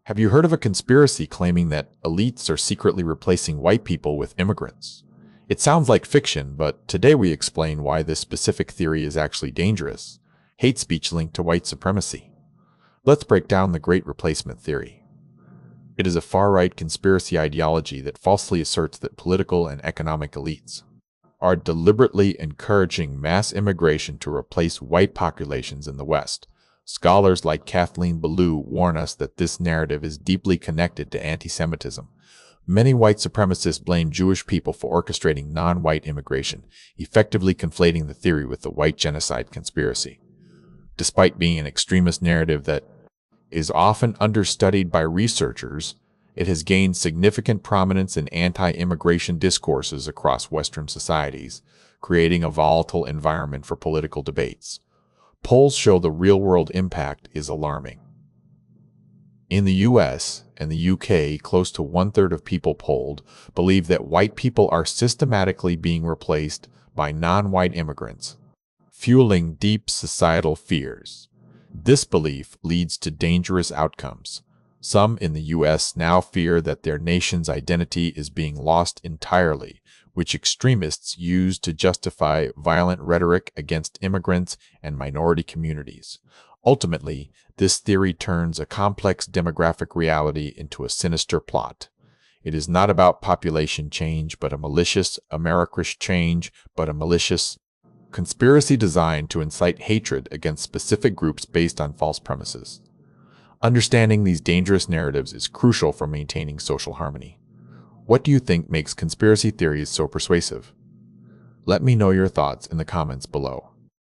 Have you heard of a conspiracy claiming that elites are secretly replacing white people with immigrants? It sounds like fiction, but today we explain why this specific theory is actually dangerous. Hate speech linked to white supremacy. Let's break down the Great Replacement theory. It is a far-right conspiracy ideology that falsely asserts that political and economic elites are deliberately encouraging mass immigration to replace white populations in the West. Scholars like Kathleen Belew warn us that this narrative is deeply connected to anti-Semitism. Many white supremacists blame Jewish people for orchestrating non-white immigration, effectively conflating the theory with the White Genocide conspiracy. Despite being an extremist narrative that is often understudied by researchers, it has gained significant prominence in anti-immigration discourses across Western societies, creating a volatile environment for political debates. Polls show the real-world impact is alarming. In the US and the UK, close to one-third of people polled believe that white people are systematically being replaced by non-white immigrants, fueling deep societal fears. This belief leads to dangerous outcomes. Some in the US now fear that their nation's identity is being lost entirely, which extremists use to justify violent rhetoric against immigrants and minority communities. Ultimately, this theory turns a complex demographic reality into a sinister plot. It is not about population change, but a malicious Americrish change, but a malicious conspiracy designed to incite hatred against specific groups based on false premises. Understanding these dangerous narratives is crucial for maintaining social harmony. What do you think makes conspiracy theories so persuasive? Let me know your thoughts in the comments below.